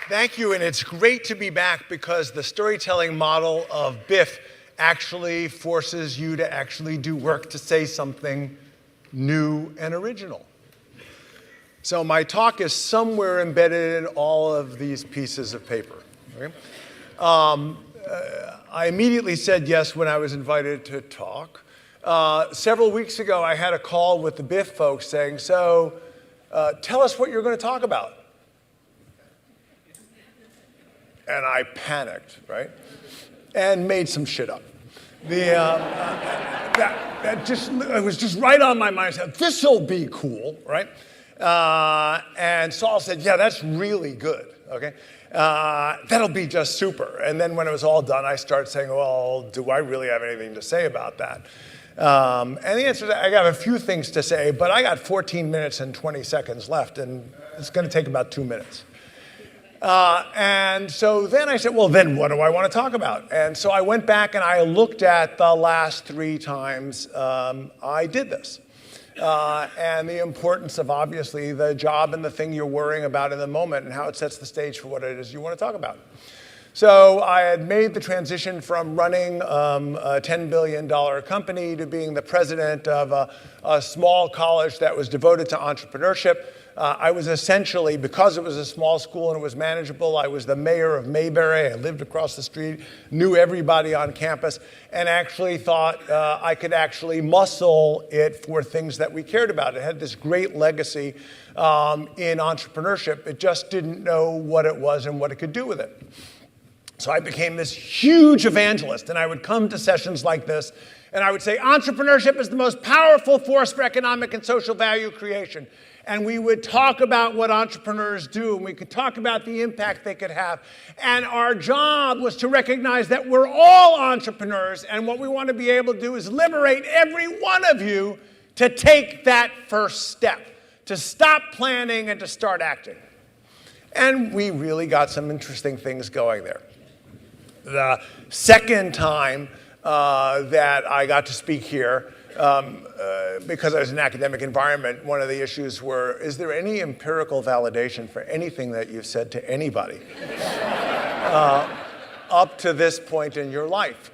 Thank you, and it's great to be back because the storytelling model of BIF actually forces you to actually do work to say something new and original. So my talk is somewhere embedded in all of these pieces of paper. Okay? I immediately said yes when I was invited to talk. Several weeks ago, I had a call with the BIF folks saying, so tell us what you're going to talk about. And I panicked, right? And made some shit up. It was just right on my mind. I said, this'll be cool, right? And Saul said, yeah, that's really good, okay? That'll be just super. And then when it was all done, I started saying, well, do I really have anything to say about that? And the answer is I got a few things to say, but I got 14 minutes and 20 seconds left, and it's going to take about 2 minutes. And so then I said, well, then what do I want to talk about? And so I went back and I looked at the last 3 times I did this. And the importance of, obviously, the job and the thing you're worrying about in the moment and how it sets the stage for what it is you want to talk about. So I had made the transition from running a $10 billion company to being the president of a small college that was devoted to entrepreneurship. I was essentially, because it was a small school and it was manageable, I was the mayor of Mayberry. I lived across the street, knew everybody on campus, and actually thought I could actually muscle it for things that we cared about. It had this great legacy in entrepreneurship. It just didn't know what it was and what it could do with it. So I became this huge evangelist, and I would come to sessions like this, and I would say, entrepreneurship is the most powerful force for economic and social value creation. And we would talk about what entrepreneurs do, and we could talk about the impact they could have. And our job was to recognize that we're all entrepreneurs, and what we want to be able to do is liberate every one of you to take that first step, to stop planning and to start acting. And we really got some interesting things going there. The second time that I got to speak here, because I was in an academic environment, one of the issues were, is there any empirical validation for anything that you've said to anybody up to this point in your life?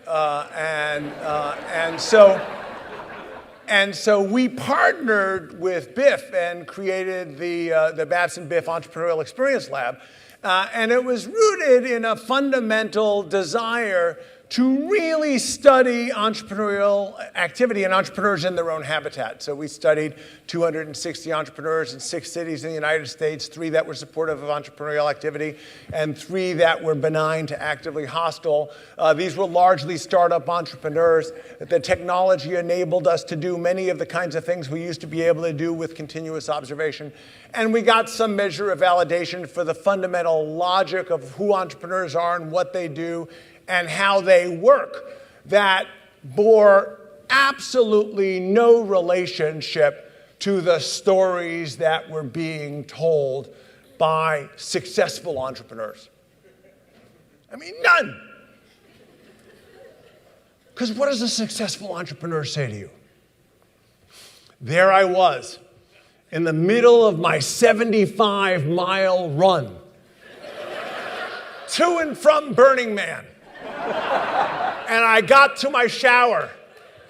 And so we partnered with BIF and created the Babson BIF Entrepreneurial Experience Lab. And it was rooted in a fundamental desire to really study entrepreneurial activity and entrepreneurs in their own habitat. So we studied 260 entrepreneurs in 6 cities in the United States, 3 that were supportive of entrepreneurial activity, and 3 that were benign to actively hostile. These were largely startup entrepreneurs. The technology enabled us to do many of the kinds of things we used to be able to do with continuous observation. And we got some measure of validation for the fundamental logic of who entrepreneurs are and what they do and how they work that bore absolutely no relationship to the stories that were being told by successful entrepreneurs. I mean, none. Because what does a successful entrepreneur say to you? There I was, in the middle of my 75-mile run to and from Burning Man. And I got to my shower,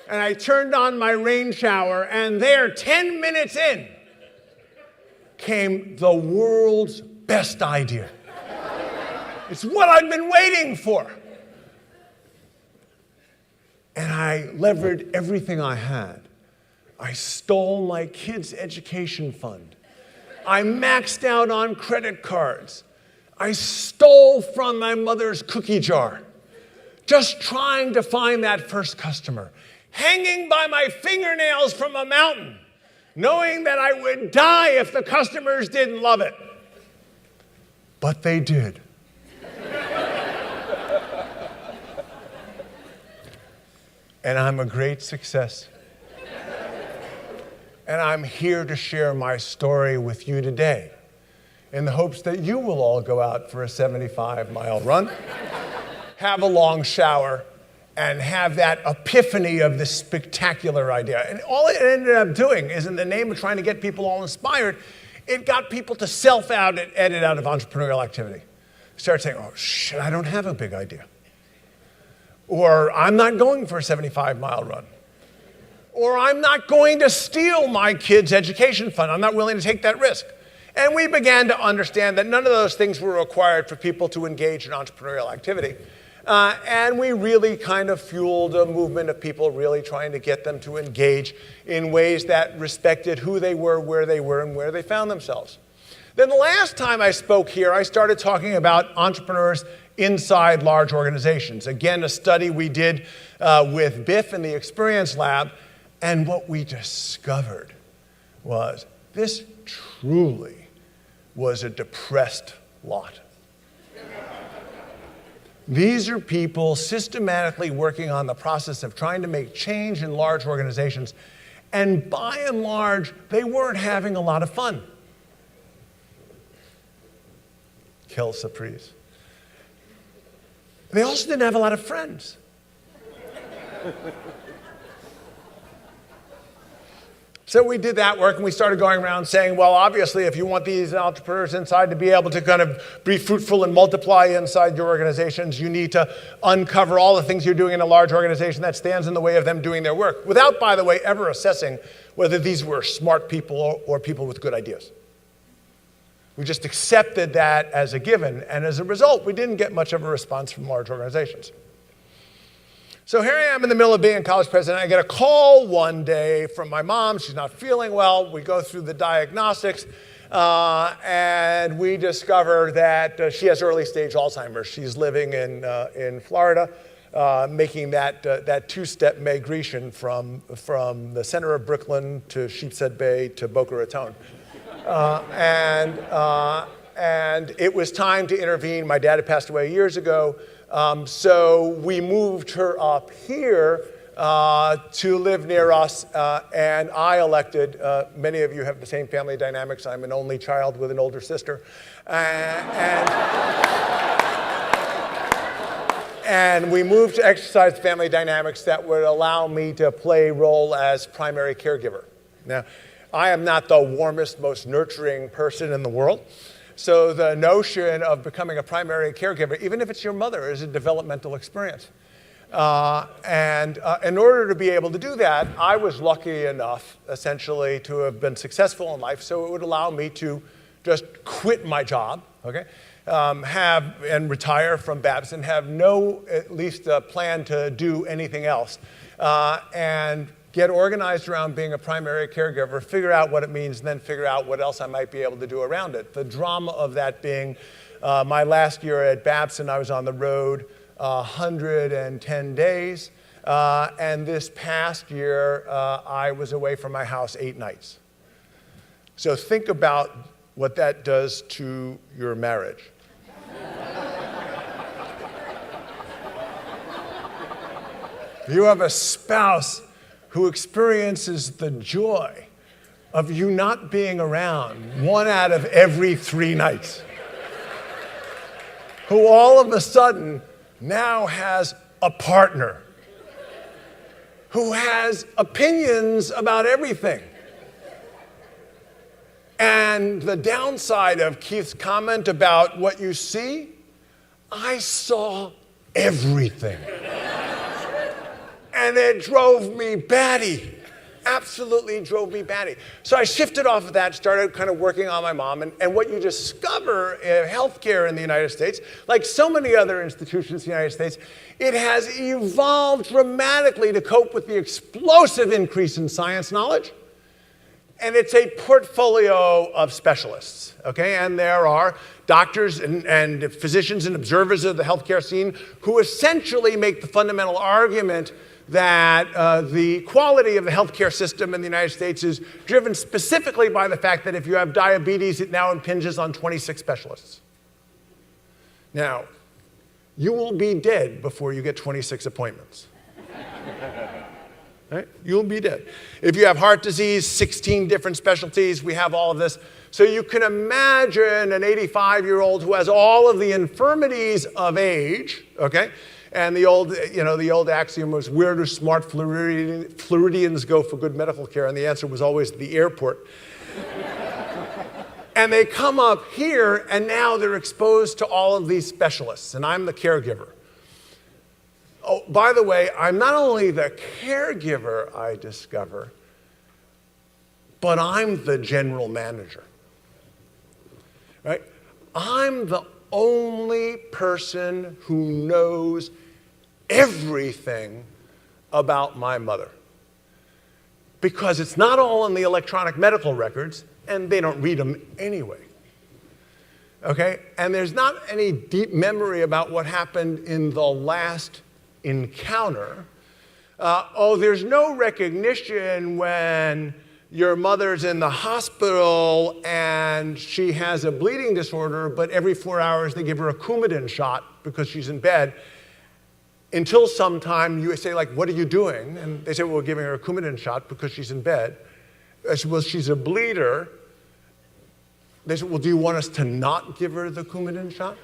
and I turned on my rain shower, and there, 10 minutes in, came the world's best idea. It's what I'd been waiting for. And I leveraged everything I had. I stole my kids' education fund. I maxed out on credit cards. I stole from my mother's cookie jar, just trying to find that first customer, hanging by my fingernails from a mountain, knowing that I would die if the customers didn't love it. But they did. And I'm a great success. And I'm here to share my story with you today in the hopes that you will all go out for a 75-mile run, have a long shower, and have that epiphany of this spectacular idea. And all it ended up doing is, in the name of trying to get people all inspired, it got people to self-edit out of entrepreneurial activity. start saying, oh, shit, I don't have a big idea. Or I'm not going for a 75-mile run. Or I'm not going to steal my kid's education fund. I'm not willing to take that risk. And we began to understand that none of those things were required for people to engage in entrepreneurial activity. And we really kind of fueled a movement of people really trying to get them to engage in ways that respected who they were, and where they found themselves. Then the last time I spoke here, I started talking about entrepreneurs inside large organizations. Again, a study we did with BIF and the Experience Lab. And what we discovered was this truly was a depressed lot. These are people systematically working on the process of trying to make change in large organizations. And by and large, they weren't having a lot of fun. Quelle surprise. They also didn't have a lot of friends. So we did that work, and we started going around saying, well, obviously, if you want these entrepreneurs inside to be able to kind of be fruitful and multiply inside your organizations, you need to uncover all the things you're doing in a large organization that stands in the way of them doing their work, without, by the way, ever assessing whether these were smart people or people with good ideas. We just accepted that as a given, and as a result, we didn't get much of a response from large organizations. So here I am in the middle of being a college president. I get a call one day from my mom. She's not feeling well. We go through the diagnostics, and we discover that she has early stage Alzheimer's. She's living in Florida, making that two-step migration from the center of Brooklyn to Sheepshead Bay to Boca Raton. And it was time to intervene. My dad had passed away years ago. So we moved her up here to live near us, and I elected, many of you have the same family dynamics. I'm an only child with an older sister. And we moved to exercise family dynamics that would allow me to play a role as primary caregiver. Now, I am not the warmest, most nurturing person in the world. So the notion of becoming a primary caregiver, even if it's your mother, is a developmental experience. And in order to be able to do that, I was lucky enough, essentially, to have been successful in life, so it would allow me to just quit my job, okay, and retire from BABS and have no, at least, plan to do anything else, and get organized around being a primary caregiver, figure out what it means, and then figure out what else I might be able to do around it. The drama of that being my last year at Babson, I was on the road 110 days. And this past year, I was away from my house 8 nights. So think about what that does to your marriage. You have a spouse who experiences the joy of you not being around 1 out of every 3 nights, who all of a sudden now has a partner, who has opinions about everything. And the downside of Keith's comment about what you see, I saw everything. And it drove me batty, absolutely drove me batty. So I shifted off of that, started kind of working on my mom, and what you discover in healthcare in the United States, like so many other institutions in the United States, it has evolved dramatically to cope with the explosive increase in science knowledge. And it's a portfolio of specialists, okay? And there are doctors and physicians and observers of the healthcare scene who essentially make the fundamental argument that the quality of the healthcare system in the United States is driven specifically by the fact that if you have diabetes, it now impinges on 26 specialists. Now, you will be dead before you get 26 appointments. Right? You'll be dead. If you have heart disease, 16 different specialties, we have all of this. So you can imagine an 85-year-old who has all of the infirmities of age, okay? And the old axiom was, where do smart Floridians go for good medical care? And the answer was always the airport. And they come up here, and now they're exposed to all of these specialists, and I'm the caregiver. Oh, by the way, I'm not only the caregiver, I discover, but I'm the general manager, right? I'm the only person who knows everything about my mother, because it's not all in the electronic medical records, and they don't read them anyway. Okay? And there's not any deep memory about what happened in the last encounter. There's no recognition when your mother's in the hospital and she has a bleeding disorder, but every 4 hours they give her a Coumadin shot because she's in bed. Until sometime you say, like, what are you doing? And they say, well, we're giving her a Coumadin shot because she's in bed. I said, well, she's a bleeder. They said, well, do you want us to not give her the Coumadin shot?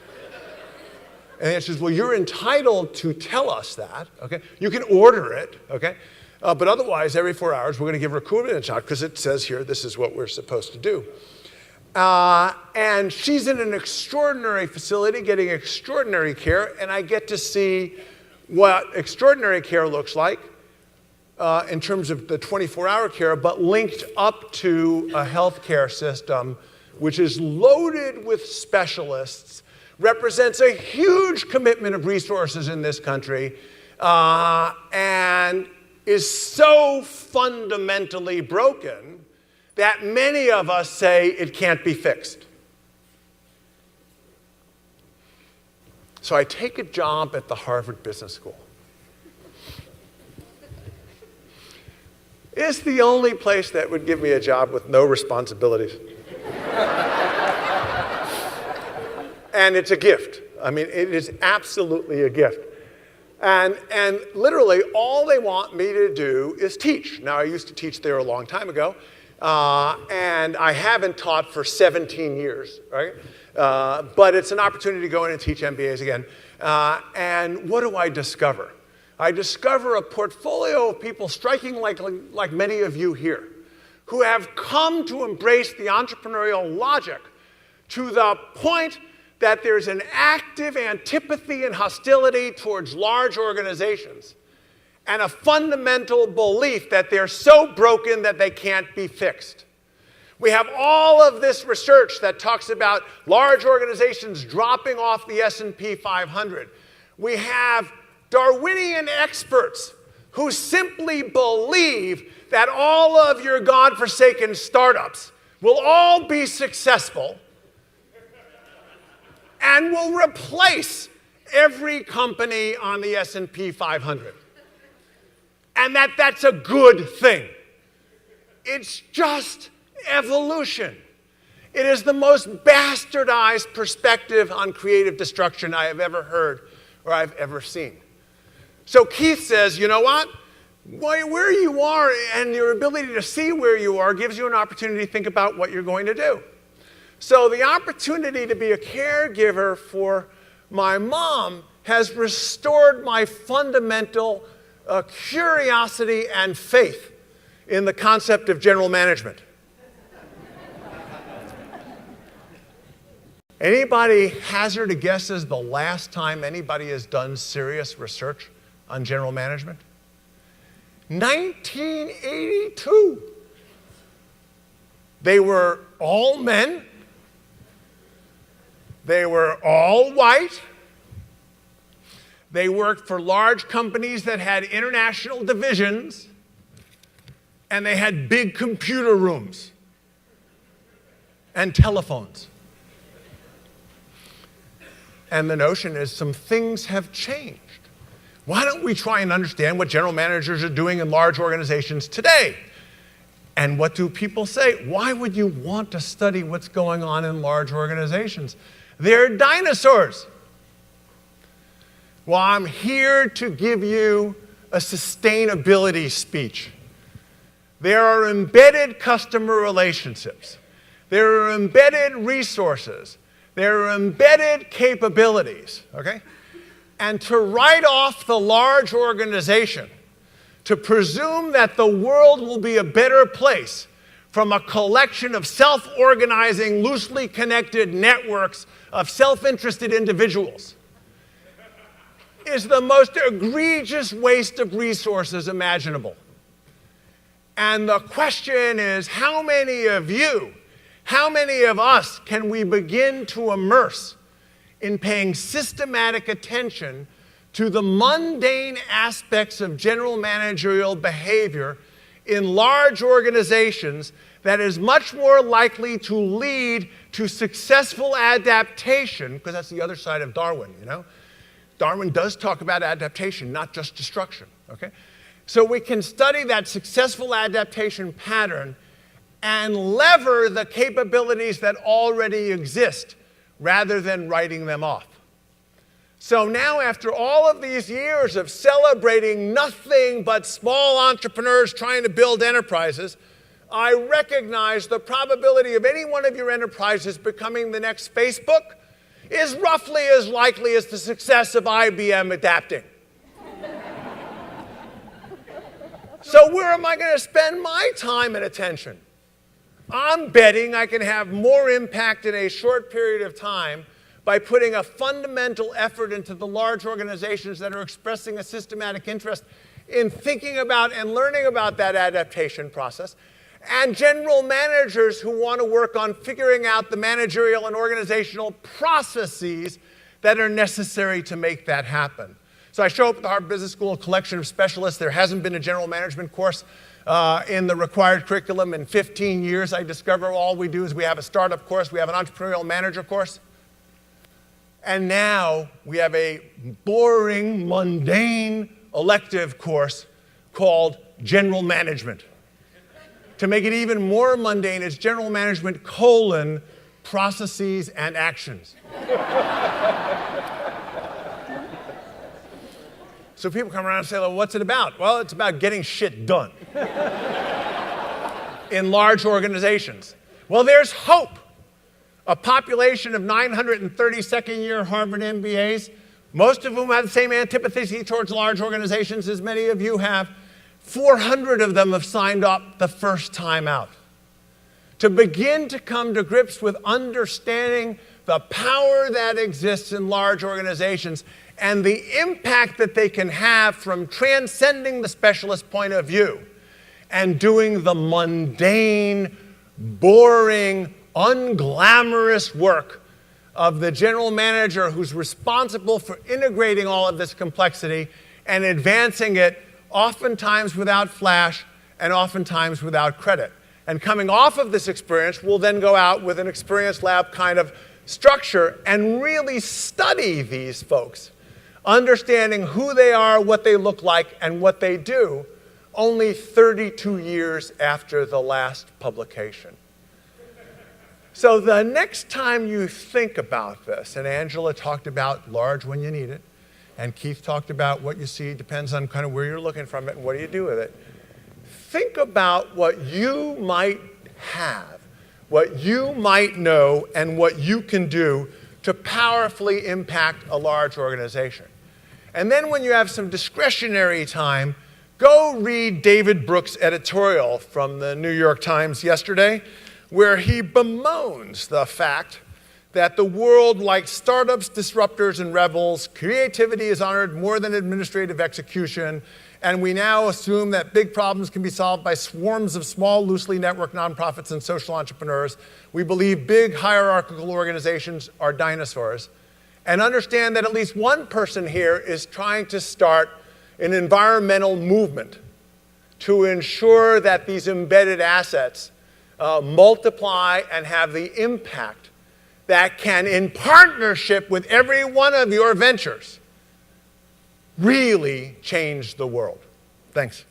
And it says, well, you're entitled to tell us that, okay? You can order it, okay? But otherwise, every 4 hours, we're going to give her a Coumadin shot because it says here this is what we're supposed to do. And she's in an extraordinary facility getting extraordinary care, and I get to see what extraordinary care looks like in terms of the 24-hour care, but linked up to a healthcare system which is loaded with specialists, represents a huge commitment of resources in this country, and is so fundamentally broken that many of us say it can't be fixed. So I take a job at the Harvard Business School. It's the only place that would give me a job with no responsibilities. And it's a gift. I mean, it is absolutely a gift. And literally, all they want me to do is teach. Now, I used to teach there a long time ago, and I haven't taught for 17 years, right? But it's an opportunity to go in and teach MBAs again. And what do I discover? I discover a portfolio of people striking like many of you here, who have come to embrace the entrepreneurial logic to the point that there's an active antipathy and hostility towards large organizations and a fundamental belief that they're so broken that they can't be fixed. We have all of this research that talks about large organizations dropping off the S&P 500. We have Darwinian experts who simply believe that all of your godforsaken startups will all be successful and will replace every company on the S&P 500. And that's a good thing. It's just evolution. It is the most bastardized perspective on creative destruction I have ever heard or I've ever seen. So Keith says, you know what? Where you are and your ability to see where you are gives you an opportunity to think about what you're going to do. So the opportunity to be a caregiver for my mom has restored my fundamental curiosity and faith in the concept of general management. Anybody hazard a guess as the last time anybody has done serious research on general management? 1982. They were all men. They were all white. They worked for large companies that had international divisions, and they had big computer rooms and telephones. And the notion is some things have changed. Why don't we try and understand what general managers are doing in large organizations today? And what do people say? Why would you want to study what's going on in large organizations? They're dinosaurs. Well, I'm here to give you a sustainability speech. There are embedded customer relationships. There are embedded resources. There are embedded capabilities, okay? And to write off the large organization, to presume that the world will be a better place from a collection of self-organizing, loosely connected networks of self-interested individuals is the most egregious waste of resources imaginable. And the question is, how many of you, how many of us can we begin to immerse in paying systematic attention to the mundane aspects of general managerial behavior in large organizations that is much more likely to lead to successful adaptation, because that's the other side of Darwin, you know? Darwin does talk about adaptation, not just destruction, okay? So we can study that successful adaptation pattern and lever the capabilities that already exist rather than writing them off. So now, after all of these years of celebrating nothing but small entrepreneurs trying to build enterprises, I recognize the probability of any one of your enterprises becoming the next Facebook is roughly as likely as the success of IBM adapting. So where am I going to spend my time and attention? I'm betting I can have more impact in a short period of time by putting a fundamental effort into the large organizations that are expressing a systematic interest in thinking about and learning about that adaptation process, and general managers who want to work on figuring out the managerial and organizational processes that are necessary to make that happen. So I show up at the Harvard Business School, a collection of specialists. There hasn't been a general management course in the required curriculum in 15 years. I discover all we do is we have a startup course, we have an entrepreneurial manager course. And now we have a boring, mundane elective course called General Management. To make it even more mundane, it's General Management : Processes and Actions. So people come around and say, well, what's it about? Well, it's about getting shit done in large organizations. Well, there's hope. A population of 930 second-year Harvard MBAs, most of whom have the same antipathy towards large organizations as many of you have. 400 of them have signed up the first time out. To begin to come to grips with understanding the power that exists in large organizations and the impact that they can have from transcending the specialist point of view and doing the mundane, boring, unglamorous work of the general manager who's responsible for integrating all of this complexity and advancing it, oftentimes without flash and oftentimes without credit. And coming off of this experience, we'll then go out with an experience lab kind of structure and really study these folks, understanding who they are, what they look like, and what they do, only 32 years after the last publication. So the next time you think about this, and Angela talked about large when you need it, and Keith talked about what you see depends on kind of where you're looking from it and what do you do with it. Think about what you might have, what you might know, and what you can do to powerfully impact a large organization. And then when you have some discretionary time, go read David Brooks' editorial from the New York Times yesterday, where he bemoans the fact that the world, like startups, disruptors, and rebels, creativity is honored more than administrative execution, and we now assume that big problems can be solved by swarms of small, loosely networked nonprofits and social entrepreneurs. We believe big hierarchical organizations are dinosaurs, and understand that at least one person here is trying to start an environmental movement to ensure that these embedded assets multiply and have the impact that can, in partnership with every one of your ventures, really change the world. Thanks.